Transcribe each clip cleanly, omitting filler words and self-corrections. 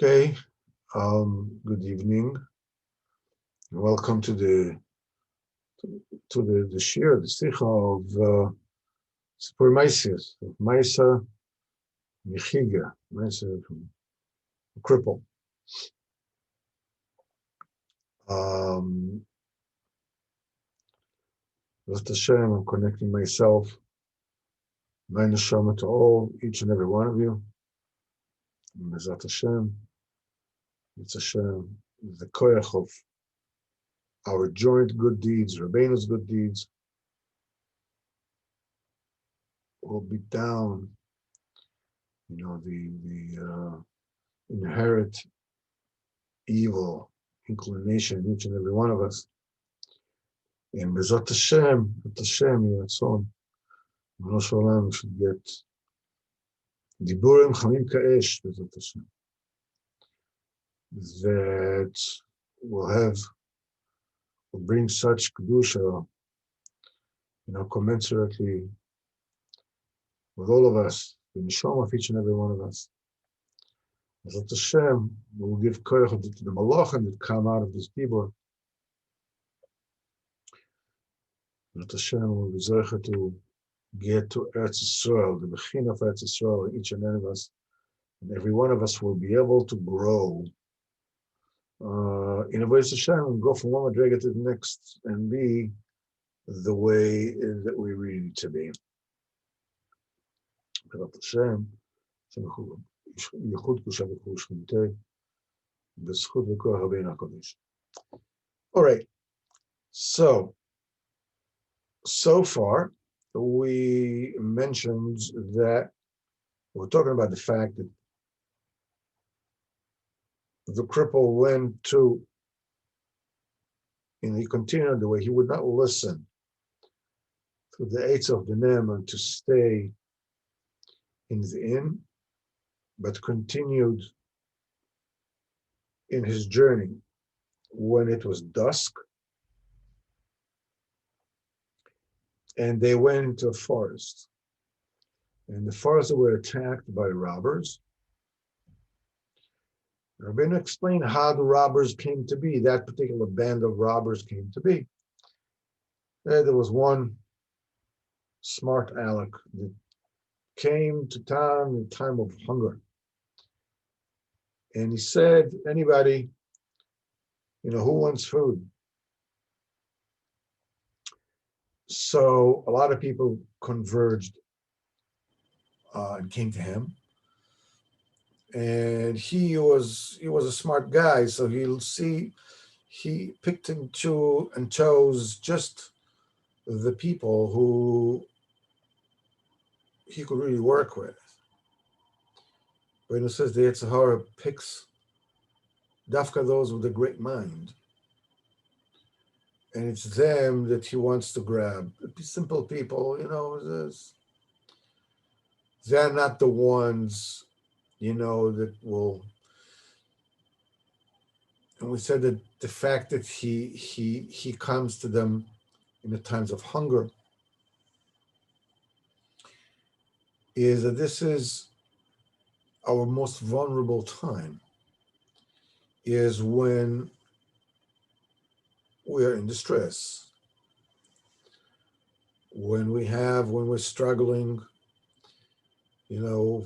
Okay, good evening. Welcome to the shir, the sicha of Sipur Maisius, of Maisa Michiga, Maisa from cripple. Um, With Hashem, I'm connecting myself, my neshama to all, each and every one of you. Bezat Hashem, it's Hashem, the koyach of our joint good deeds, Rabbeinu's good deeds, will be down, the inherent evil inclination in each and every one of us. And Bezat Hashem, Yiratzon, Rosh Hashanah should get Diburim Chamim Ka'esh, Bezat Hashem, that will bring such Kedusha, commensurately with all of us, the Nishom of each and every one of us. Bezat Hashem will give Koyach to the Malachim that come out of this Dibur. Bezat Hashem will be Zocher to get to Eretz Yisrael, the Bechin of Eretz Yisrael, each and every of us, and every one of us will be able to grow in a way Hashem and go from one madrega to the next and be the way that we really need to be. Hashem, all right, so far we mentioned that we're talking about the fact that the cripple went to, he continued the way he would not listen to the aids of the Naaman to stay in the inn, but continued in his journey when it was dusk, and they went into a forest. And the forest were attacked by robbers. Rabbeinu explained how the robbers came to be, that particular band of robbers came to be. There was one smart aleck that came to town in time of hunger. And he said, anybody, who wants food? So a lot of people converged and came to him. And he was a smart guy, so he picked and chose just the people who he could really work with. When it says the Yetzer Hara picks dafka those with a great mind, and it's them that he wants to grab. Simple people, they're not the ones that will. And we said that the fact that he comes to them in the times of hunger is that this is our most vulnerable time, is when we are in distress, when we're struggling,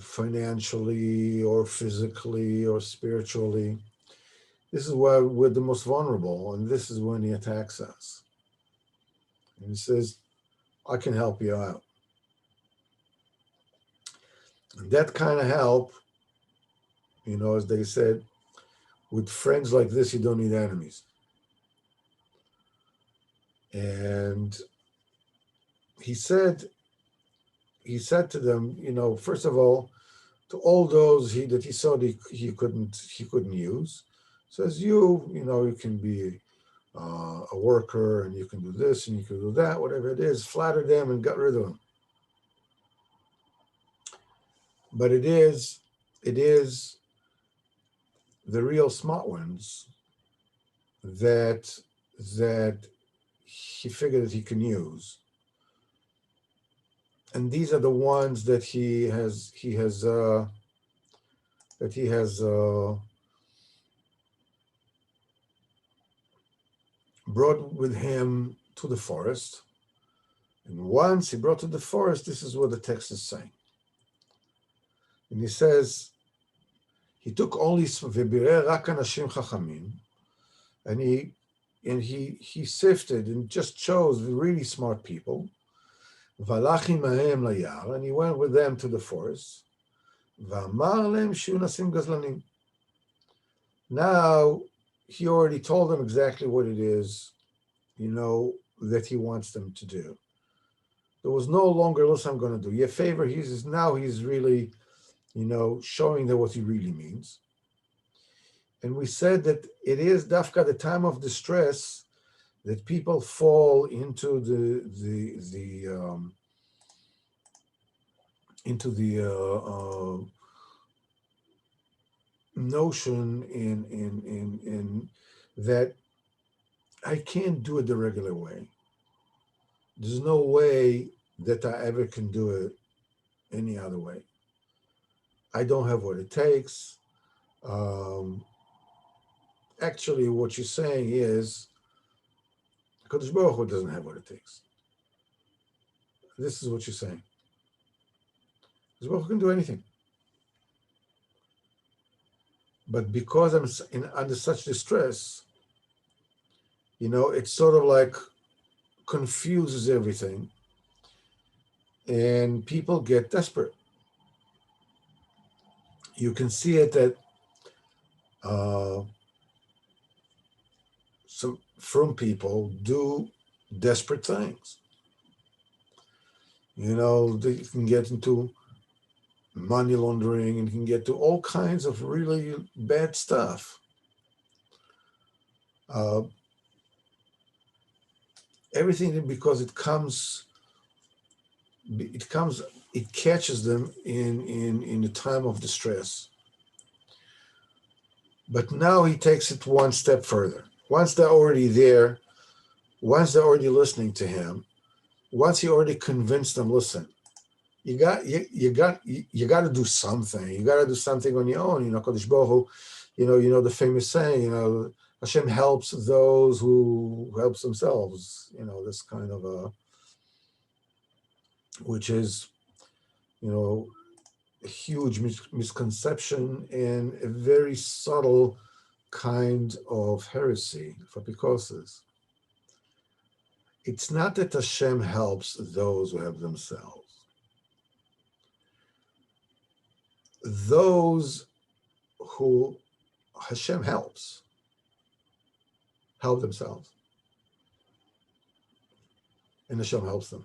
financially or physically or spiritually. This is why we're the most vulnerable, and this is when he attacks us. And he says, I can help you out. And that kind of help, as they said, with friends like this, you don't need enemies. And he said to them, first of all, to all those that he saw that he couldn't use, says you can be a worker, and you can do this and you can do that, whatever it is, flatter them and got rid of them. But it is the real smart ones that he figured that he can use. And these are the ones that he has brought with him to the forest. And once he brought to the forest, this is what the text is saying. And he says, he took only v'bireh rak anashim chachamim, and he sifted and just chose the really smart people. V'alach imahem layar, and he went with them to the forest. V'amar lehem shiu nasim gazlanim. Now he already told them exactly what it is, that he wants them to do. There was no longer, listen, I'm going to do you a favor. He's really, showing them what he really means. And we said that it is dafka the time of distress that people fall into the notion in that I can't do it the regular way. There's no way that I ever can do it any other way. I don't have what it takes. Actually, what you're saying is Kadosh Baruch Hu doesn't have what it takes. This is what you're saying. Kadosh Baruch Hu can do anything. But because I'm under such distress, it's sort of like confuses everything, and people get desperate. You can see it that some from people do desperate things. They can get into money laundering and can get to all kinds of really bad stuff. Everything because it catches them in a time of distress. But now he takes it one step further. Once they're already there, once they're already listening to him, once he already convinced them, listen, you got to do something. You got to do something on your own. Kodesh Baruch Hu, the famous saying, Hashem helps those who helps themselves. This kind of which is, a huge misconception and a very subtle kind of heresy for Picoses. It's not that Hashem helps those who help themselves. Those who Hashem help themselves. And Hashem helps them.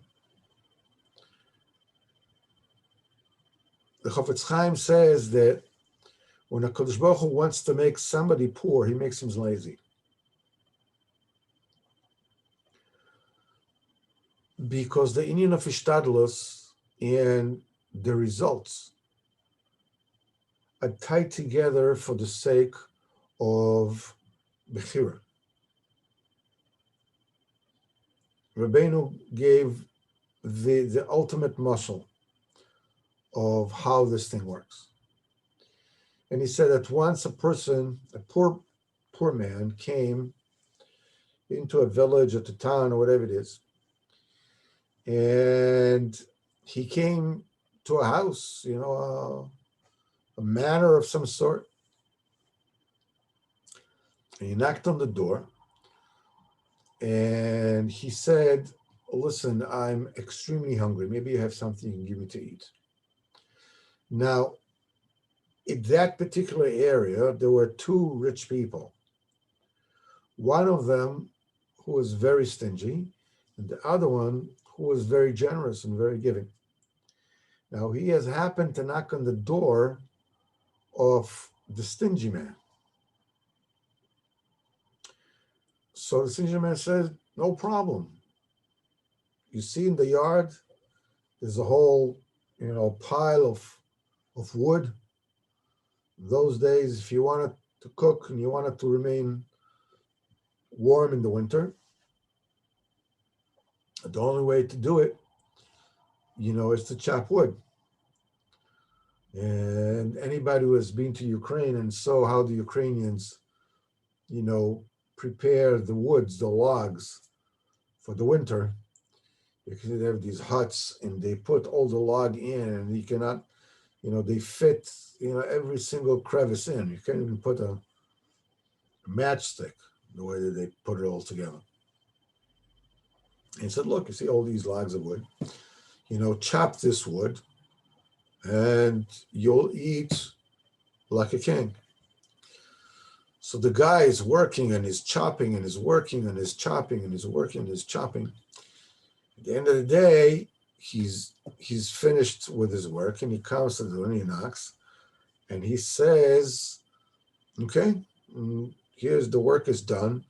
The Chofetz Chaim says that when a Kodesh Baruch Hu wants to make somebody poor, he makes him lazy. Because the inyan of Ishtadlus and the results are tied together for the sake of Bechira. Rabbeinu gave the ultimate muscle of how this thing works. And he said that once a poor man came into a village or a town or whatever it is, and he came to a house, a manor of some sort, and he knocked on the door, and he said, listen, I'm extremely hungry. Maybe you have something you can give me to eat. Now, in that particular area, there were two rich people. One of them who was very stingy, and the other one who was very generous and very giving. Now, he has happened to knock on the door of the stingy man. So the stingy man says, no problem. You see in the yard, there's a whole, pile of wood. Those days, if you wanted to cook and you wanted to remain warm in the winter, the only way to do it, is to chop wood. And anybody who has been to Ukraine and saw how the Ukrainians, prepare the woods, the logs for the winter, because they have these huts and they put all the log in, and you cannot, they fit, every single crevice in. You can't even put a matchstick the way that they put it all together. And he said, look, you see all these logs of wood, chop this wood and you'll eat like a king. So the guy is working and he's chopping and he's working and he's chopping and he's working and he's chopping. At the end of the day, he's finished with his work, and he comes to the door and he knocks and he says, okay, here's the work is done.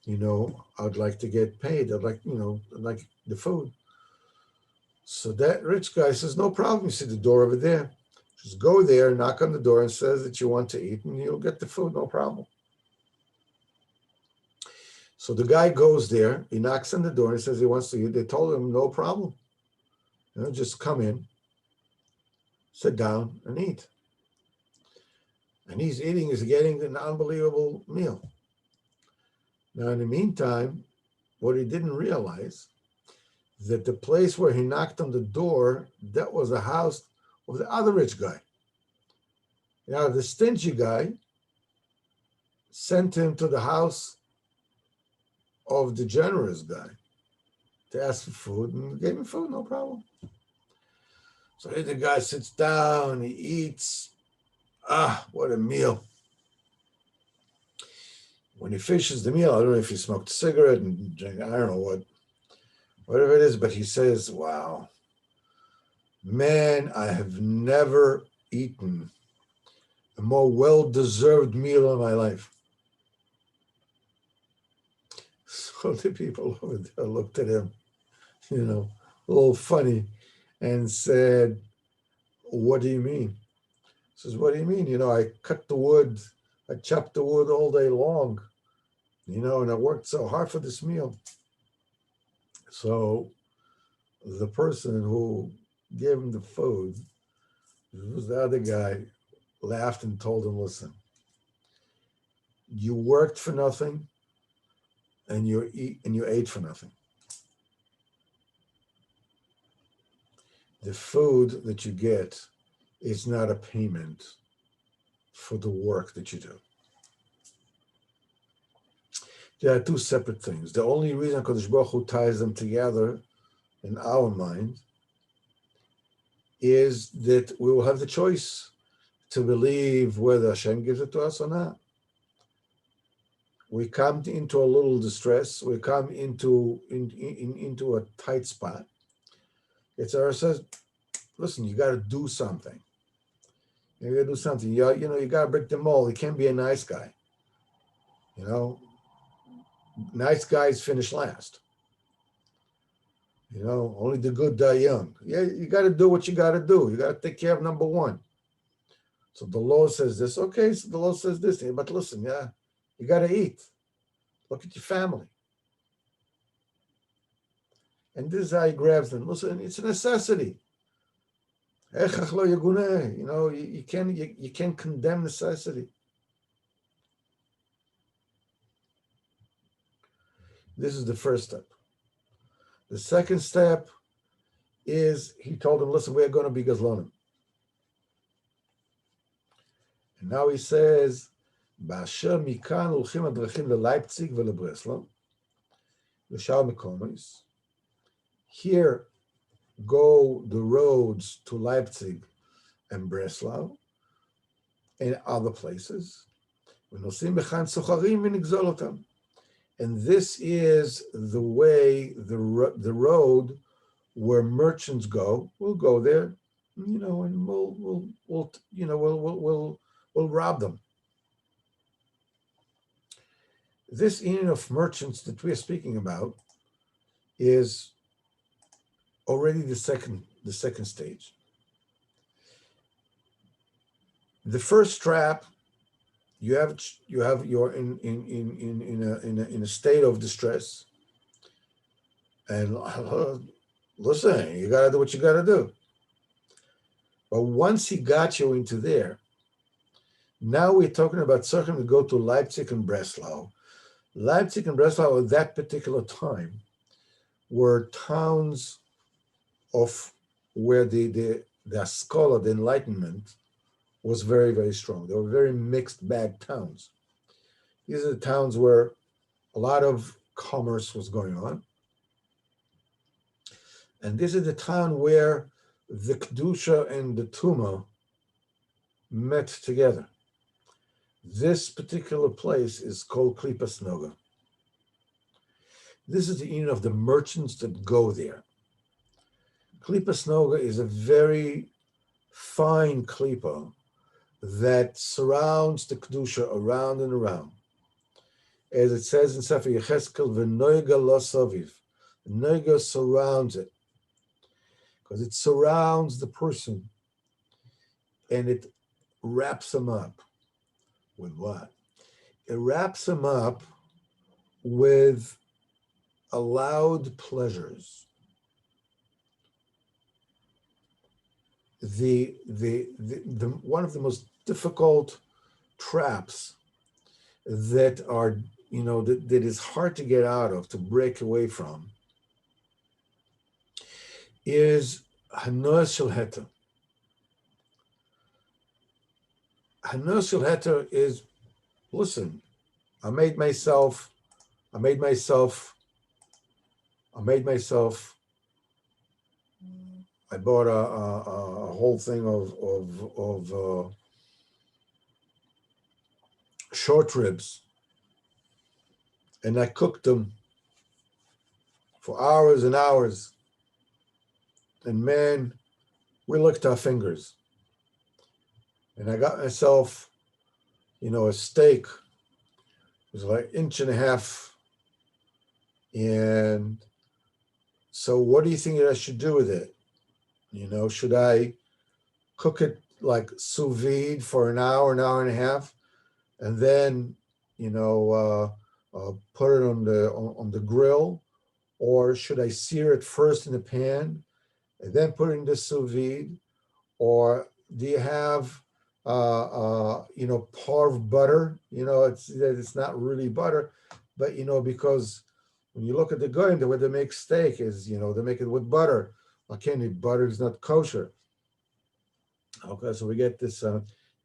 I'd like to get paid. I'd like the food. So that rich guy says, no problem. You see the door over there. Just go there, knock on the door and says that you want to eat, and you'll get the food, no problem. So the guy goes there, he knocks on the door and says he wants to eat. They told him, no problem. Just come in, sit down and eat. And he's eating, he's getting an unbelievable meal. Now, in the meantime, what he didn't realize, that the place where he knocked on the door, that was the house of the other rich guy. Now, the stingy guy sent him to the house of the generous guy to ask for food, and gave him food, no problem. So here the guy sits down, he eats. What a meal. When he finishes the meal, I don't know if he smoked a cigarette and drank, I don't know whatever it is, but he says, wow, man, I have never eaten a more well-deserved meal in my life. So the people over there looked at him, a little funny, and said, what do you mean? He says, what do you mean? I cut the wood, I chopped the wood all day long, and I worked so hard for this meal. So the person who gave him the food, who was the other guy, laughed and told him, listen, you worked for nothing, and you ate for nothing. The food that you get is not a payment for the work that you do. There are two separate things. The only reason Kadosh Baruch Hu ties them together in our mind is that we will have the choice to believe whether Hashem gives it to us or not. We come into a little distress. We come into a tight spot. Yitzhak says, listen, you got to do something. You got to do something. You got to break the mold. You can't be a nice guy. Nice guys finish last. Only the good die young. Yeah, you got to do what you got to do. You got to take care of number one. So the law says this. Okay, so the law says this. But listen, you got to eat. Look at your family. And this is how he grabs them. Listen, it's a necessity. You can't condemn necessity. This is the first step. The second step is he told them, listen, we're going to be Gazlonim. And now he says, Ba'asher mikan ulchim adrachim leLeipzig veLeBreslau, v'shar mekomis. Here go the roads to Leipzig and Breslau and other places. V'nosim b'chan socharim v'nigzol otam. And this is the way, the road where merchants go. We'll go there, and we'll rob them. This union of merchants that we are speaking about is already the second stage. The first trap. You're in a state of distress, and listen, you got to do what you got to do. But once he got you into there, now we're talking about something to go to Leipzig and Breslau. Leipzig and Breslau at that particular time were towns of where the scholar, the Enlightenment, was very, very strong. They were very mixed bag towns. These are the towns where a lot of commerce was going on. And this is the town where the Kedusha and the Tuma met together. This particular place is called Klippas Noga. This is the union of the merchants that go there. Klippas Noga is a very fine klipa that surrounds the Kedusha around and around. As it says in Sefer Yecheskel, v'noiga lo saviv. Noiga surrounds it, because it surrounds the person and it wraps him up. With what? It wraps him up with allowed pleasures. The one of the most difficult traps that are, that is hard to get out of, to break away from, is Hanos Shel Heter. Hanos Shel Heter is, listen, I bought a whole thing of short ribs, and I cooked them for hours and hours. And man, we licked our fingers. And I got myself, a steak. It was like 1.5 inches. And so what do you think that I should do with it? Should I cook it like sous vide for an hour and a half, and then, put it on the grill? Or should I sear it first in the pan and then put it in the sous vide? Or do you have, parve butter? It's not really butter, but, because when you look at the goyim, the way they make steak is, they make it with butter. Okay, butter is not kosher. Okay, so we get this,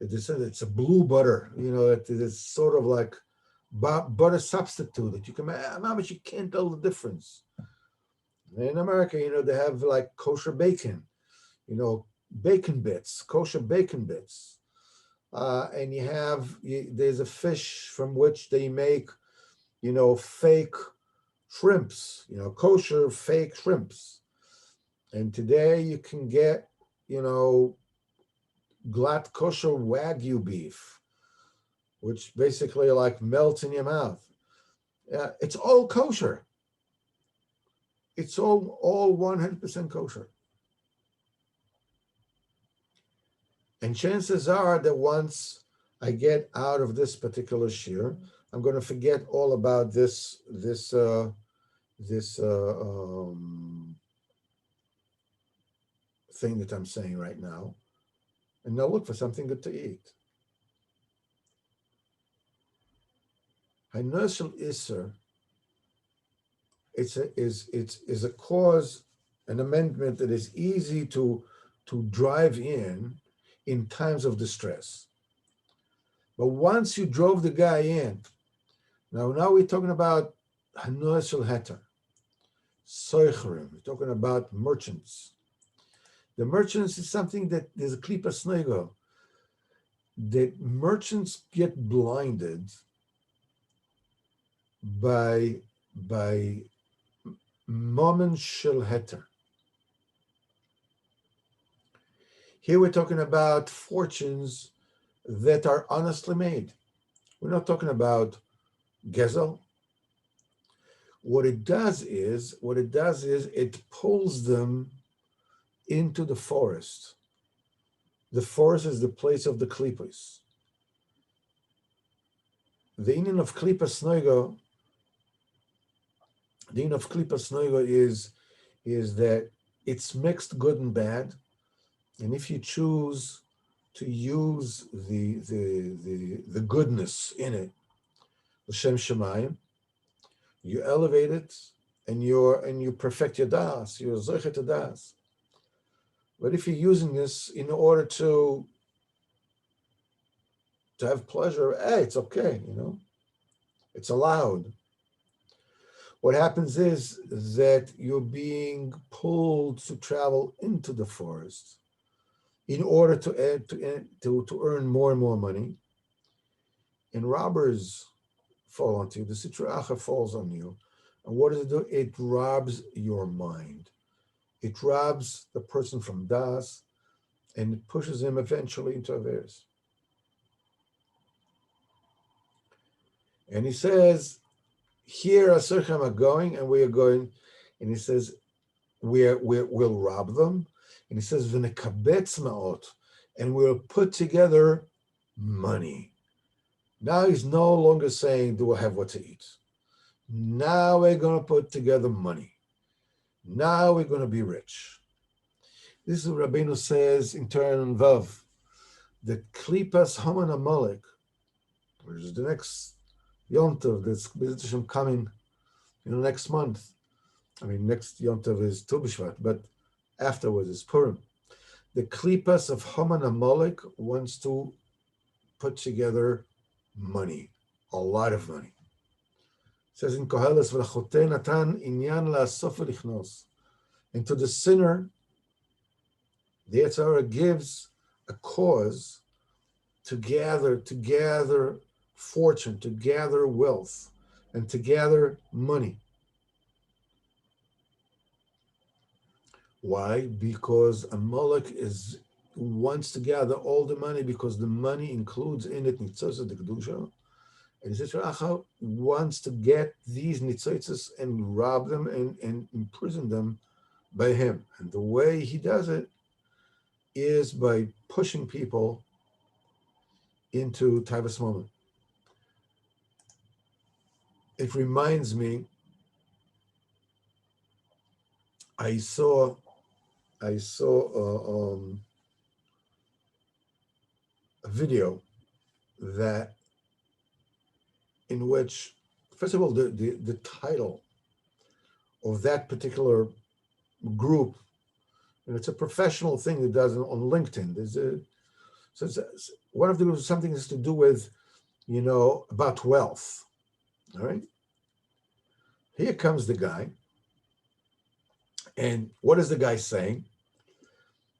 it's a blue butter, it is sort of like butter substitute that you can make, but you can't tell the difference. In America, they have like kosher bacon, bacon bits, kosher bacon bits. And there's a fish from which they make, fake shrimps, kosher fake shrimps. And today you can get, glatt kosher Wagyu beef, which basically like melts in your mouth. It's all kosher. It's all 100% kosher. And chances are that once I get out of this particular shir, I'm going to forget all about this thing that I'm saying right now, and now look for something good to eat. Hanos Shel Iser, is a cause, an amendment that is easy to drive in times of distress. But once you drove the guy in, now we're talking about Hanos Shel Heter, Soicherim, we're talking about merchants. The merchants is something that there's a Klippas Noga, that merchants get blinded by Momen Shel Heter. Here we're talking about fortunes that are honestly made. We're not talking about gezel. What it does is it pulls them into the forest. The forest is the place of the klipos. The union of Klippas Noga, is that it's mixed good and bad, and if you choose to use the goodness in it, l'shem shemayim, you elevate it, and you perfect your das, you're zeichet to das. But if you're using this in order to have pleasure, hey, it's okay, it's allowed. What happens is that you're being pulled to travel into the forest in order to earn more and more money. And robbers fall onto you. The Sitra Achra falls on you. And what does it do? It robs your mind. It robs the person from Das, and it pushes him eventually into Averis. And he says, here Asirchem are going, and we are going, and he says, we'll rob them. And he says, V'nekabetz ma'ot, and we'll put together money. Now he's no longer saying, do I have what to eat? Now we're going to put together money. Now we're going to be rich. This is what Rabbeinu says in turn Vav, that Klipas Haman Amalek, which is the next Yom Tov that's coming next month. I mean, next Yom Tov is Tu B'Shvat, but afterwards is Purim. The Klipas of Haman Amalek wants to put together money, a lot of money. It says in Koheles, V'lachotei natan inyan la'asof v'lichnos. And to the sinner, the Yetzer Hara gives a cause to gather fortune, to gather wealth, and to gather money. Why? Because Amalek wants to gather all the money, because the money includes in it nitzos de kedusha, and Sitra Achra wants to get these nitzotzes and rob them and imprison them by him. And the way he does it is by pushing people into Taivas Moment. It reminds me, I saw a video that in which, first of all, the title of that particular group, and it's a professional thing that does on LinkedIn. One of the groups, something has to do with, about wealth. All right. Here comes the guy. And what is the guy saying?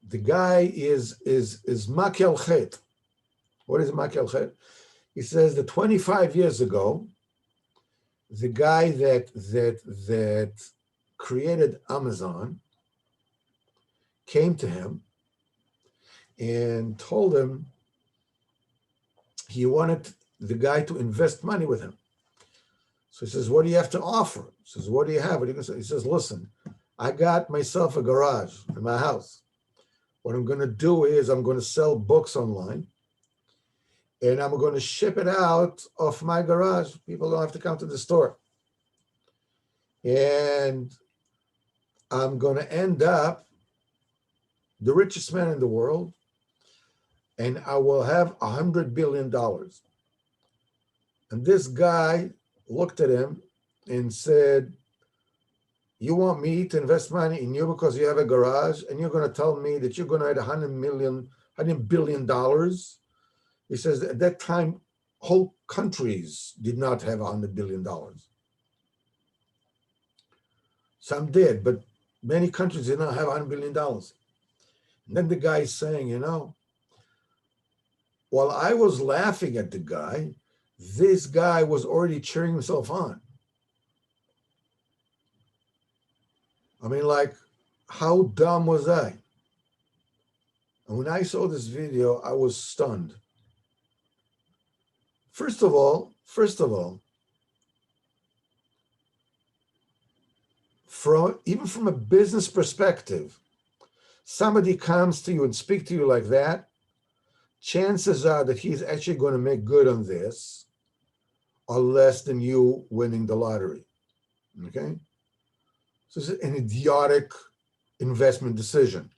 The guy is Makel Chet. What is Makel Chet? He says that 25 years ago, the guy that created Amazon came to him and told him he wanted the guy to invest money with him. So he says, what do you have to offer? He says, what do you have? What are you going to say? He says, listen, I got myself a garage in my house. What I'm going to do is I'm going to sell books online, and I'm going to ship it out of my garage. People don't have to come to the store. And I'm going to end up the richest man in the world, and I will have $100 billion. And this guy looked at him and said, you want me to invest money in you because you have a garage, and you're going to tell me that you're going to add $100 billion? He says at that time, whole countries did not have $100 billion. Some did, but many countries did not have $100 billion. And then the guy is saying, while I was laughing at the guy, this guy was already cheering himself on. I mean, like, how dumb was I? And when I saw this video, I was stunned. First of all, even from a business perspective, somebody comes to you and speak to you like that, chances are that he's actually going to make good on this are less than you winning the lottery, okay? So it's an idiotic investment decision.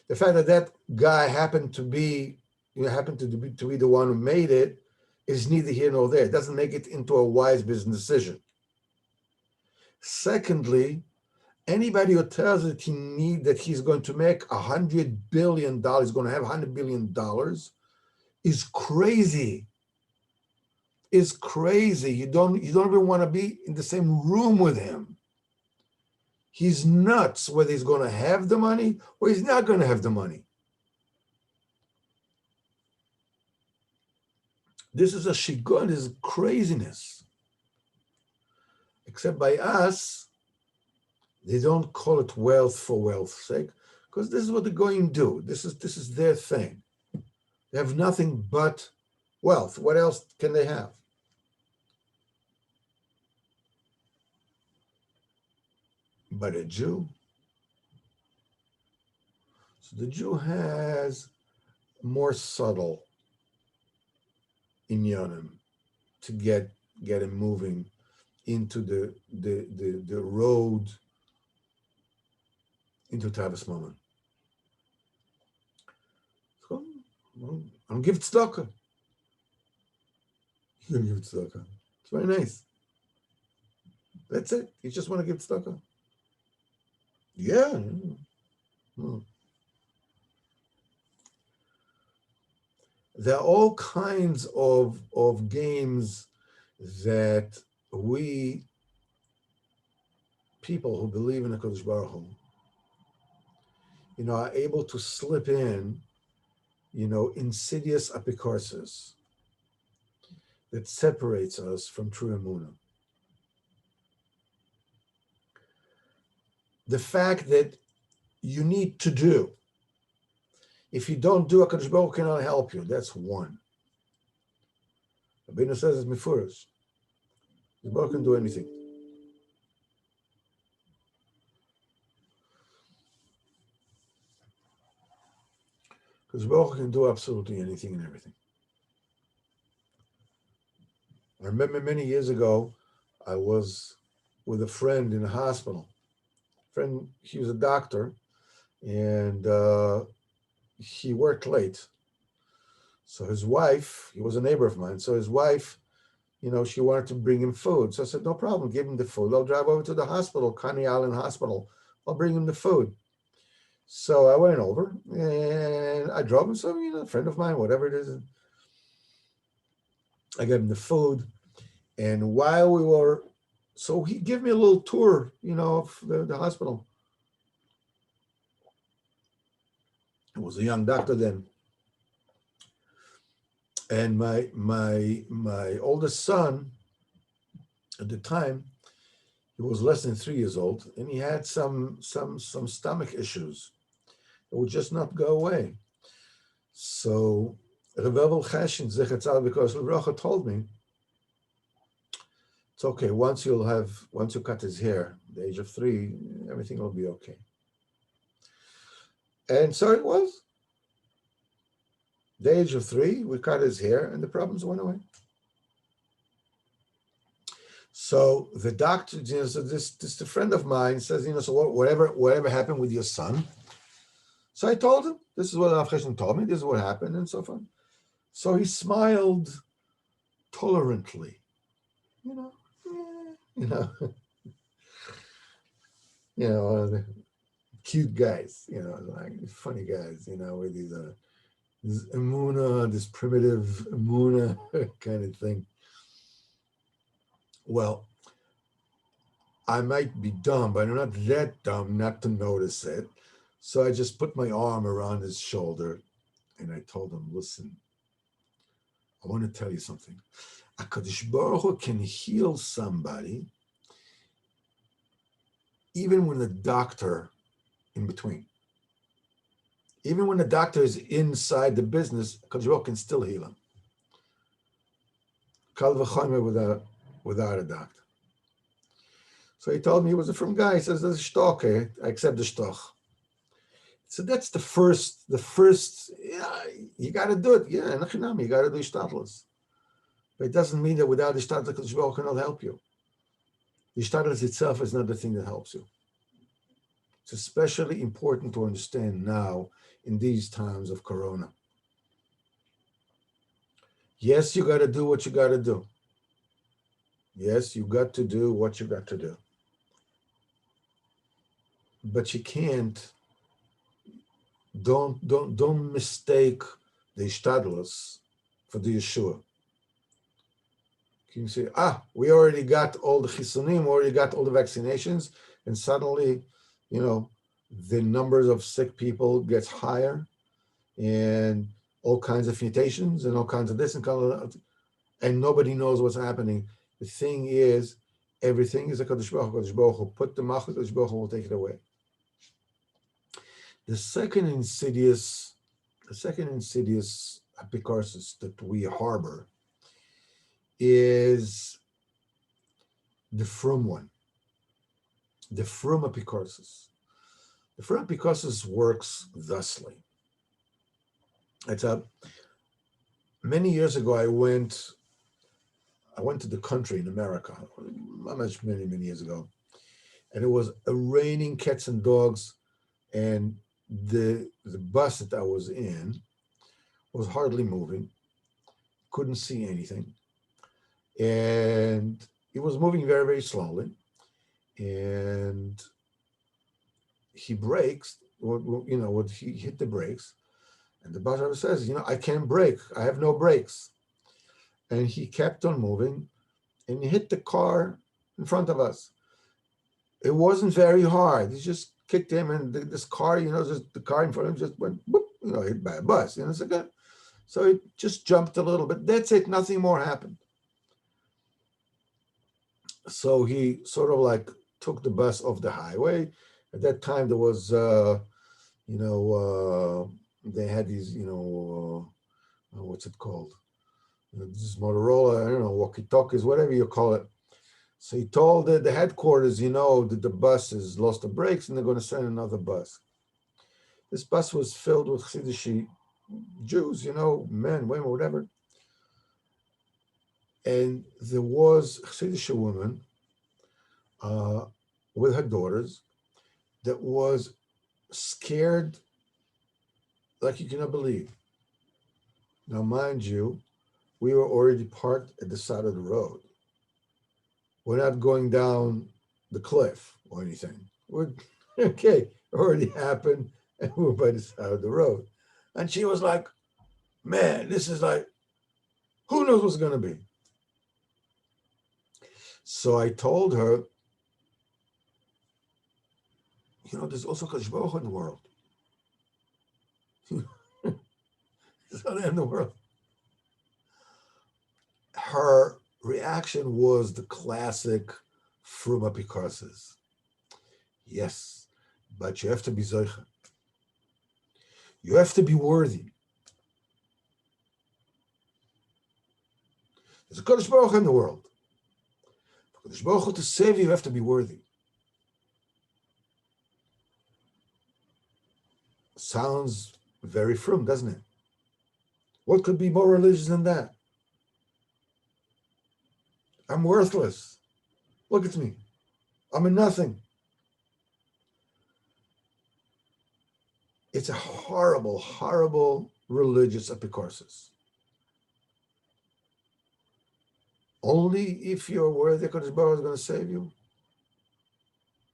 The fact that that guy happened to be the one who made it is neither here nor there. It doesn't make it into a wise business decision. Secondly, anybody who tells that he's going to make $100 billion, going to have $100 billion, is crazy. Is crazy. You don't even want to be in the same room with him. He's nuts, whether he's going to have the money or he's not going to have the money. This is a shigun, this is craziness. Except by us, they don't call it wealth for wealth's sake, because this is what the goyim do. This is their thing. They have nothing but wealth. What else can they have? But a Jew. So the Jew has more subtle inyanim to get him moving into the road into Tavis Mammon. So, I'm give tzedakah. You give tzedakah. It's very nice. That's it. You just want to give tzedakah. Yeah. There are all kinds of games that we people who believe in the Kodesh Baruch Hu, are able to slip in, insidious apicorsis that separates us from true emunah. The fact that you need to do. If you don't do, HaKadosh Baruch Hu cannot help you. That's one. Rabbeinu says it's mifurus. HaKadosh Baruch Hu can do anything. HaKadosh Baruch Hu can do absolutely anything and everything. I remember many years ago, I was with a friend in a hospital. He was a doctor, and he worked late. So his wife, he was a neighbor of mine, so his wife, she wanted to bring him food. So I said, no problem, give him the food. I'll drive over to the hospital, Coney Island Hospital. I'll bring him the food. So I went over, and I drove him, so, a friend of mine, whatever it is. I gave him the food, and while we were, so he gave me a little tour, of the hospital. I was a young doctor then. And my oldest son, at the time, he was less than 3 years old, and he had some stomach issues that would just not go away. So Rav Evel Cheshin, Zecher Tzaddik because Rav told me, it's okay, once you cut his hair, at the age of 3, everything will be okay. And so it was. The age of 3, we cut his hair, and the problems went away. So the doctor, so this a friend of mine says, so whatever happened with your son. So I told him, this is what Rav Cheshin told me, this is what happened, and so forth. So he smiled tolerantly, cute guys, like funny guys, with these this emunah, this primitive emunah kind of thing. Well, I might be dumb, but I'm not that dumb not to notice it. So I just put my arm around his shoulder and I told him, listen, I want to tell you something. HaKadosh Baruch Hu can heal somebody even when the doctor in between. Even when the doctor is inside the business, HaKadosh Baruch Hu can still heal him. Kal v'chomer without a doctor. So he told me he was a from guy. He says, there's a shtoch, I accept the shtoch. So that's the first, you got to do it. Yeah, you got to do shtatlis. But it doesn't mean that without the shtatlis, HaKadosh Baruch Hu cannot help you. The shtatlis itself is not the thing that helps you. It's especially important to understand now in these times of Corona. Yes, you got to do what you got to do. Yes, you got to do what you got to do. but you can't. Don't mistake the ishtadlus for the Yeshua. Can you say, we already got all the chisunim, we already got all the vaccinations, and suddenly, the numbers of sick people gets higher, and all kinds of mutations, and all kinds of this and kind of, and nobody knows what's happening. The thing is, everything is a Kadosh Baruch Hu. Kadosh Baruch Hu put the Malchut, Kadosh Baruch Hu will take it away. The second insidious epicarsis that we harbor is the frum one, the frum epicarsis. The frum epicarsis works thusly. Many years ago, I went to the country in America, not much, many years ago, and it was raining cats and dogs, and the bus that I was in was hardly moving, couldn't see anything, and it was moving very, very slowly, and he brakes, he hit the brakes, and the bus driver says, I can't brake, I have no brakes. And he kept on moving, and he hit the car in front of us. It wasn't very hard. He just kicked him, and this car, just the car in front of him just went, boop, hit by a bus. It's like that. So it just jumped a little bit. That's it. Nothing more happened. So he sort of like took the bus off the highway. At that time, there was, they had these, what's it called? This Motorola, I don't know, walkie-talkies, whatever you call it. So he told the headquarters, that the bus has lost the brakes and they're going to send another bus. This bus was filled with Chassidish Jews, men, women, whatever. And there was a Chassidish woman with her daughters that was scared like you cannot believe. Now, mind you, we were already parked at the side of the road. We're not going down the cliff or anything. It already happened, and we're by the side of the road. And she was like, man, this is like, who knows what's going to be? So I told her, there's also Kadosh Baruch Hu in the world. There's other in the world. Her reaction was the classic frum epicarsis. Yes, but you have to be zoicha. You have to be worthy. There's a Kadosh Baruch Hu in the world. For Kadosh Baruch Hu to save you have to be worthy. Sounds very frum, doesn't it? What could be more religious than that? I'm worthless. Look at me. I'm a nothing. It's a horrible, horrible religious epicarsis. Only if you're worthy, Kadosh Baruch Hu is going to save you.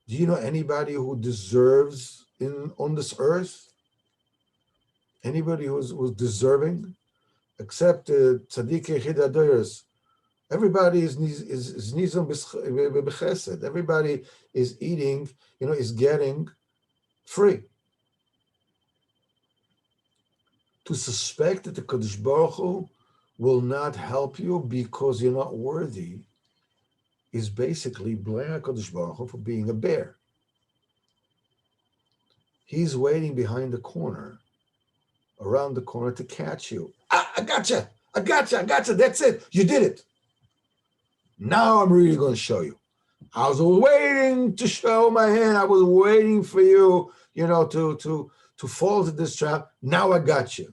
Do you know anybody who deserves on this earth? Anybody who's deserving? Except Tzaddik Yechid HaDoros. Everybody is nizam b'chesed. Everybody is eating, is getting free. To suspect that the Kadosh Baruch Hu will not help you because you're not worthy is basically blaming Kadosh Baruch Hu for being a bear. He's waiting behind the corner, around the corner to catch you. I gotcha. That's it. You did it. Now I'm really going to show you. I was waiting to show my hand. I was waiting for you, to fall into this trap. Now I got you.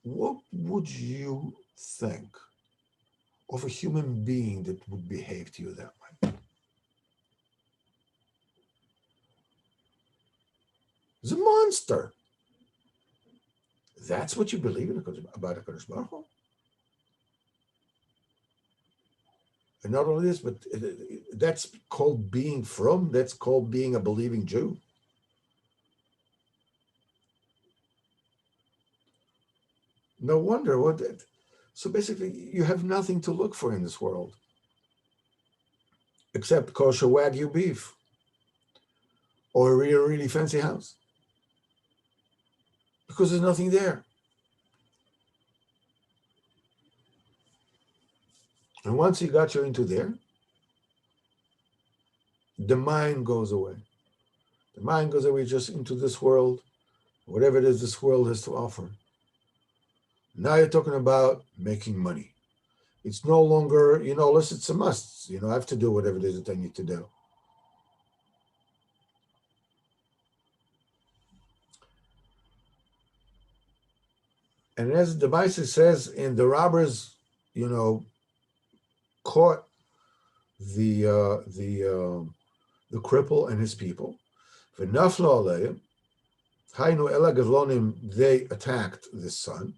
What would you think of a human being that would behave to you that way? He's a monster. That's what you believe in about a Kadosh Baruch Hu? And not only this, but that's called being from, that's called being a believing Jew. No wonder what that. So basically, you have nothing to look for in this world except kosher Wagyu beef or a really, really fancy house because there's nothing there. And once he got you into there, the mind goes away. The mind goes away just into this world, whatever it is this world has to offer. Now you're talking about making money. It's no longer, unless it's a must. I have to do whatever it is that I need to do. And as the Bible says, and the robbers, caught the cripple and his people. V'naflo aleim, hainu ela gavlonim, they attacked this son,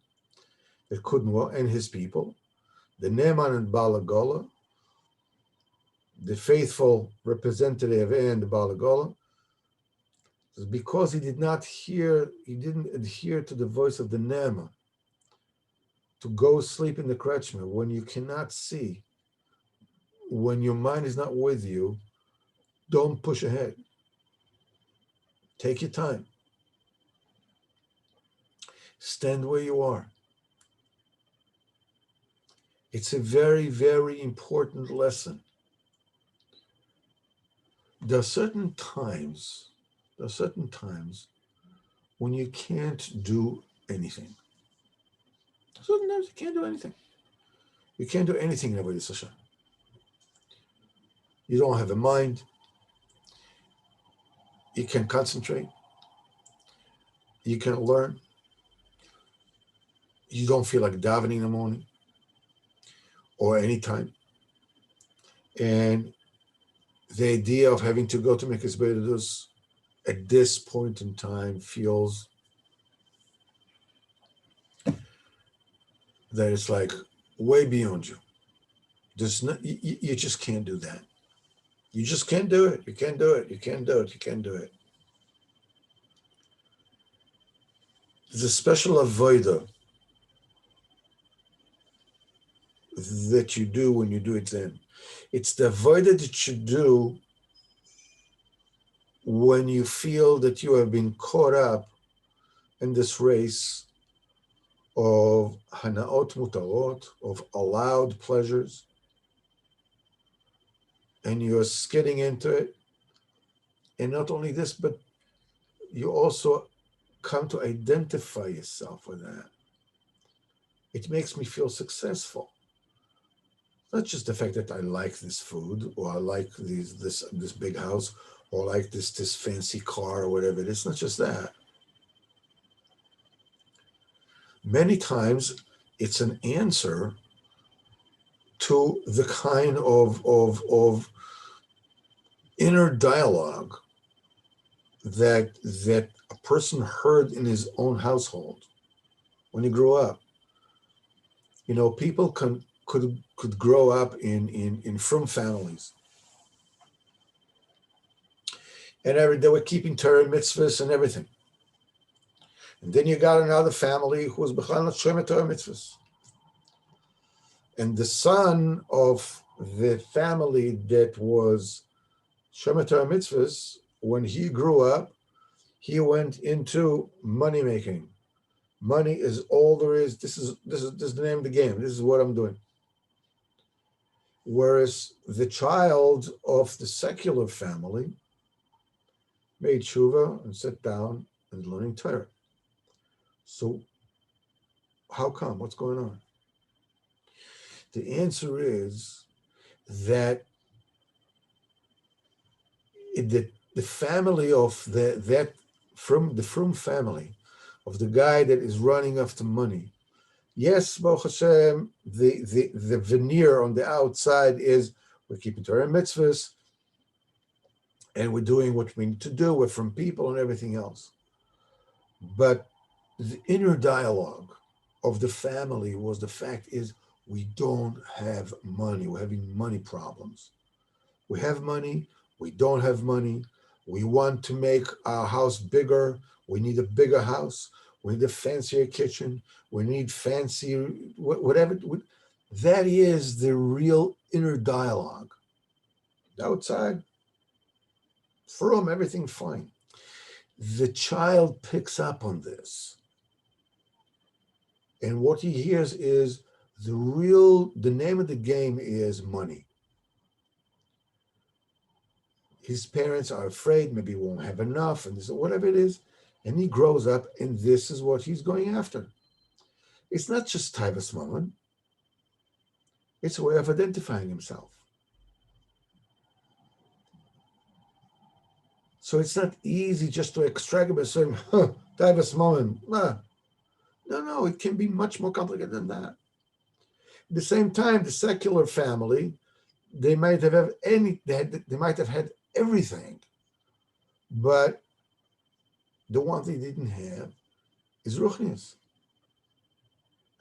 that couldn't walk, and his people. The Neman and Balagola, the faithful representative and the Balagola, because he didn't adhere to the voice of the Nema, to go sleep in the krechma when you cannot see, when your mind is not with you. Don't push ahead. Take your time. Stand where you are. It's a very, very important lesson. There are certain times when you can't do anything. Certain times you can't do anything. You can't do anything in Avodas Hashem. You don't have a mind. You can't concentrate. You can't learn. You don't feel like davening in the morning or any time. And the idea of having to go to Mikvah Beiradus at this point in time feels that it's like way beyond you. You just can't do that. You just can't do it. You can't do it. You can't do it. You can't do it. There's a special avodah that you do when you do it then. It's the avodah that you do when you feel that you have been caught up in this race of hanaot mutarot, of allowed pleasures, and you're skidding into it. And not only this, but you also come to identify yourself with that. It makes me feel successful. Not just the fact that I like this food, or I like this big house, or I like this fancy car, or whatever it is. It's not just that. Many times it's an answer to the kind of inner dialogue that a person heard in his own household when he grew up. People could grow up in frum families, and they were keeping Torah mitzvahs and everything. And then you got another family who was b'chal not shomer Torah mitzvahs. And the son of the family that was shomer Torah mitzvahs, when he grew up, he went into money making. Money is all there is. This is the name of the game. This is what I'm doing. Whereas the child of the secular family made tshuva and sat down and learning Torah. So how come? What's going on? The answer is that the family of the frum family of the guy that is running after money. Yes, Baruch Hashem, the veneer on the outside is we're keeping Torah and mitzvahs, and we're doing what we need to do. We're from people and everything else. But the inner dialogue of the family was the fact is, we don't have money. We're having money problems. We have money, we don't have money. We want to make our house bigger. We need a bigger house. We need a fancier kitchen. We need fancy, whatever. That is the real inner dialogue. Outside, for him, everything fine. The child picks up on this. And what he hears is the name of the game is money. His parents are afraid maybe he won't have enough, and this, whatever it is. And he grows up, and this is what he's going after. It's not just Taivas Mammon. It's a way of identifying himself. So it's not easy just to extract it by saying, Taivas Mammon. No, it can be much more complicated than that. At the same time, the secular family, they might have had everything, but the one they didn't have is Ruchnius.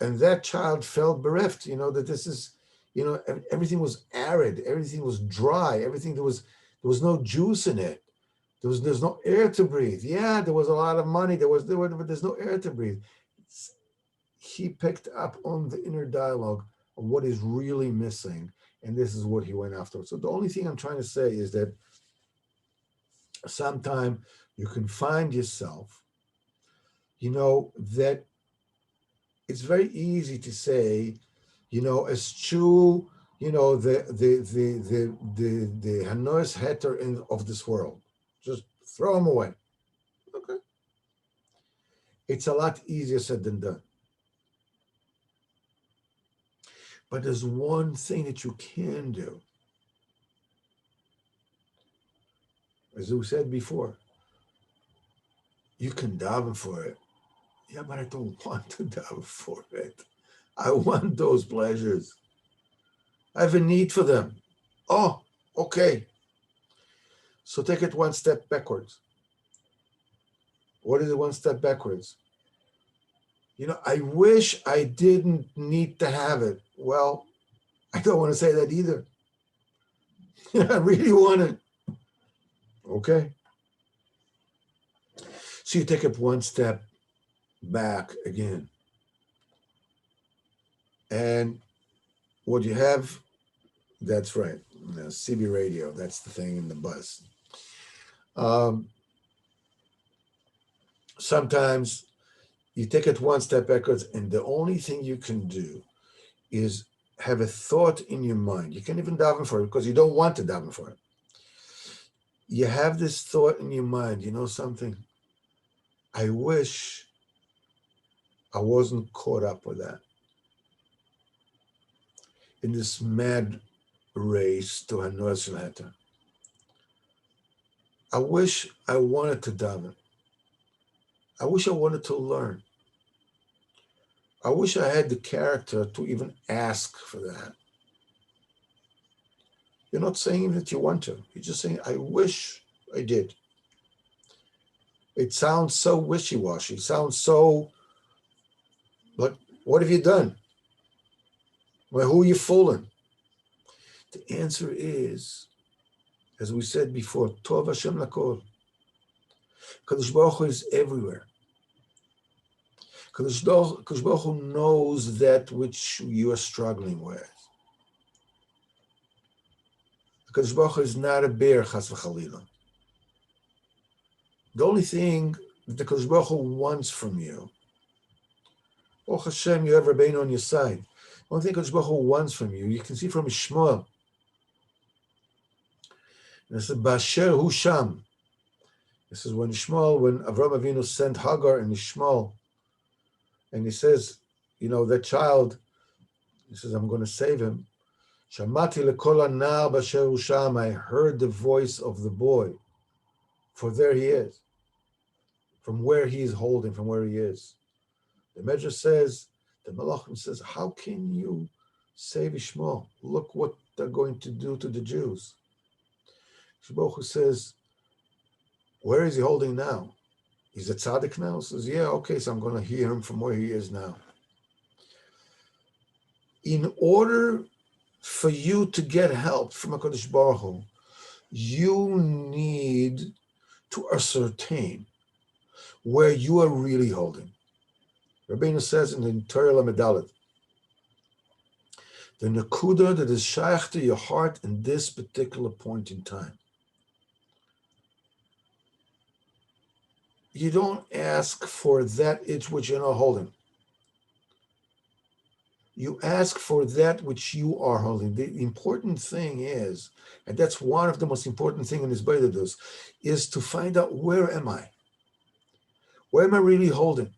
And that child felt bereft, that this is, everything was arid, everything was dry, there was no juice in it. There's no air to breathe. Yeah, there was a lot of money, but there's no air to breathe. He picked up on the inner dialogue of what is really missing, and this is what he went after. So the only thing I'm trying to say is that sometime you can find yourself, that it's very easy to say, eschew, the Hanos Heter of this world. Just throw them away. Okay. It's a lot easier said than done. But there's one thing that you can do. As we said before, you can daven for it. Yeah, but I don't want to daven for it. I want those pleasures. I have a need for them. Oh, okay. So take it one step backwards. What is it one step backwards? I wish I didn't need to have it. Well, I don't want to say that either. I really want it. Okay. So you take it one step back again. And what you have, that's right, CB radio, that's the thing in the bus. Sometimes you take it one step backwards, and the only thing you can do is have a thought in your mind. You can't even daven for it because you don't want to daven for it. You have this thought in your mind, something? I wish I wasn't caught up with that. In this mad race to Hanos Heter. I wish I wanted to daven. I wish I wanted to learn. I wish I had the character to even ask for that. You're not saying that you want to. You're just saying, I wish I did. It sounds so wishy-washy. It sounds so, but what have you done? Well, who are you fooling? The answer is, as we said before, Tov Hashem Lakol. Kadosh Baruch Hu is everywhere. Kadosh Baruch Hu knows that which you are struggling with. Kadosh Baruch Hu is not a bear, chas v'chalila. The only thing that the Kadosh Baruch Hu wants from you, oh Hashem, you have Rabbeinu on your side. The only thing Kadosh Baruch Hu wants from you, you can see from Shmuel. This is Basher Hu Sham. This is when Avraham Avinu sent Hagar and Ishmael, and he says, that child, he says, I'm going to save him. Shamati lekol anar Basher Hu Sham. I heard the voice of the boy, for there he is, from where he is holding, from where he is. The Medrash says, the Malachim says, how can you save Ishmael? Look what they're going to do to the Jews. Baruch Hu says, where is he holding now? He's a tzaddik now? He says, yeah, okay, so I'm going to hear him from where he is now. In order for you to get help from HaKadosh Baruch Hu, you need to ascertain where you are really holding. Rabbeinu says in the Torah Lamedalet, the Nakuda that is shaykh to your heart in this particular point in time. You don't ask for that which you're not holding. You ask for that which you are holding. The important thing is, and that's one of the most important things in this Baidadus, is to find out, where am I? Where am I really holding?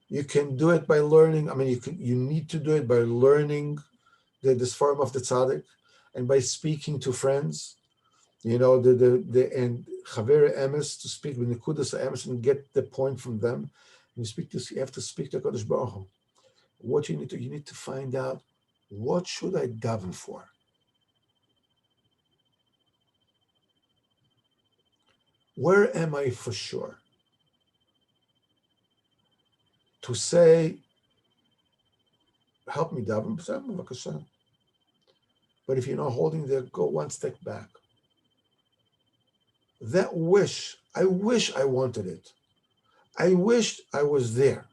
You can do it by learning. I mean, you need to do it by learning this form of the tzaddik, and by speaking to friends. And Chaver Emes, to speak with Nikudas Emes and get the point from them. You have to speak to Kadosh Baruch Hu. What you need to find out, what should I daven for? Where am I for sure? To say, help me daven, but if you're not holding there, go one step back. That wish, I wish I wanted it. I wished I was there.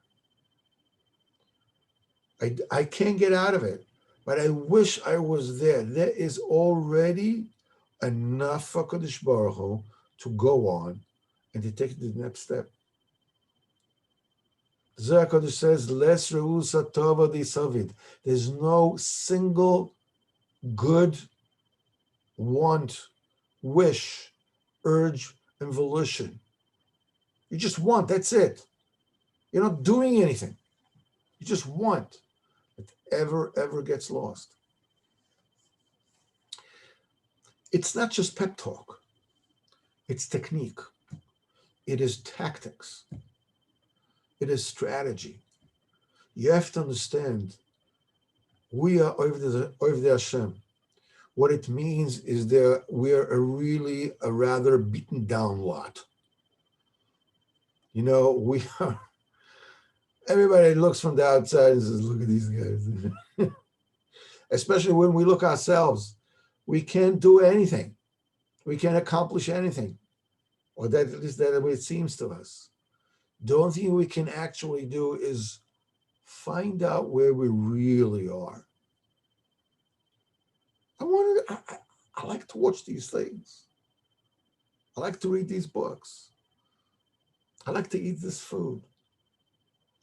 I can't get out of it, but I wish I was there. There is already enough for Kadosh Baruch Hu to go on and to take the next step. Zohar Kodesh says, "Les reusa tova disavid." There's no single good want, wish, urge, and volition. You just want, that's it. You're not doing anything. You just want. It ever gets lost. It's not just pep talk. It's technique. It is tactics. It is strategy. You have to understand, we are Ovdei Hashem. What it means is that we are a rather beaten down lot. We are, everybody looks from the outside and says, look at these guys. Especially when we look ourselves, we can't do anything. We can't accomplish anything. Or that, at least that's the way it seems to us. The only thing we can actually do is find out where we really are. I like to watch these things. I like to read these books. I like to eat this food.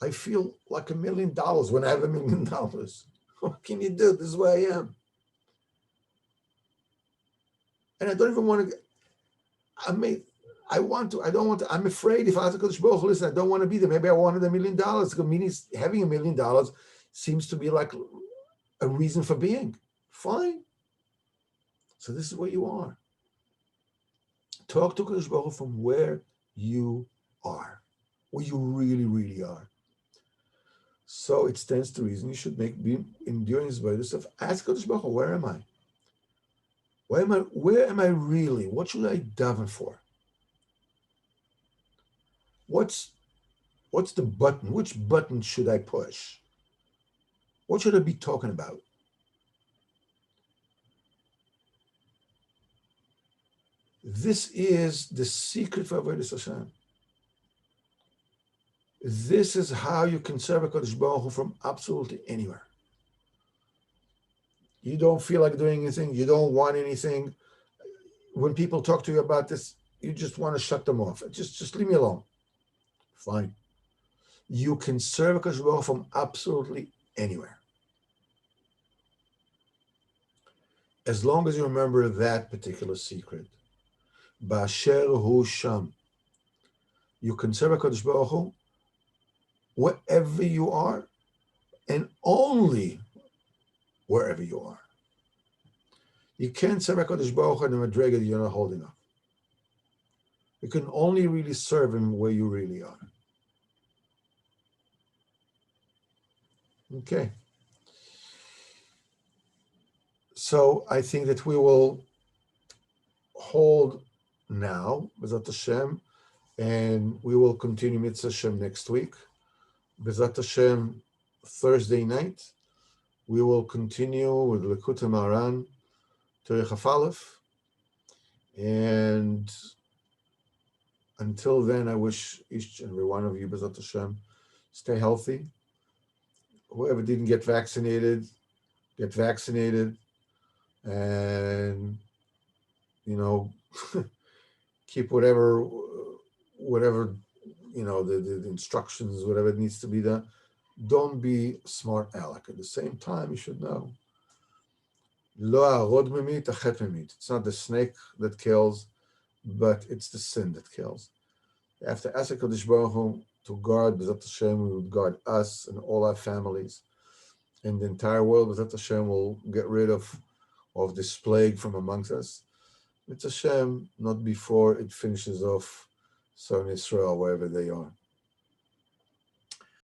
I feel like $1 million when I have $1 million. What can you do? This is where I am. And I don't even want to, I don't want to, I'm afraid if I ask Kodesh Baruch Hu, listen, I don't want to be there. Maybe I wanted $1 million. Meaning having $1 million seems to be like a reason for being. Fine. So this is where you are. Talk to Kodesh Baruch Hu from where you are, where you really, really are. So it stands to reason you should be enduring this by yourself. Ask Kodesh Baruch Hu, where am I? Where am I really? What should I daven for? What's the button? Which button should I push? What should I be talking about? This is the secret for Avodas Hashem. This is how you can serve HaKadosh Baruch Hu from absolutely anywhere. You don't feel like doing anything. You don't want anything. When people talk to you about this, you just want to shut them off. Just leave me alone. Fine. You can serve HaKadosh Baruch Hu from absolutely anywhere. As long as you remember that particular secret. Ba'asher hu sham. You can serve HaKadosh Baruch Hu wherever you are, and only wherever you are. You can't serve HaKadosh Baruch Hu in a madrega that you're not holding up. You can only really serve Him where you really are. Okay. So I think that we will hold now, B'ezrat Hashem, and we will continue Mitzvah Hashem next week. B'ezrat Hashem, Thursday night, We will continue with Likutei Maran, Torah Chaf Aleph, and until then, I wish each and every one of you, B'ezrat Hashem, stay healthy. Whoever didn't get vaccinated, get vaccinated, and keep whatever the instructions, whatever it needs to be done. Don't be smart aleck. At the same time, you should know. It's not the snake that kills, but it's the sin that kills. After ask HaKadosh Baruch Hu to guard, B'ezrat Hashem, we would guard us and all our families, and the entire world. B'ezrat Hashem will get rid of this plague from amongst us. It's Hashem, not before it finishes off Southern Israel, wherever they are.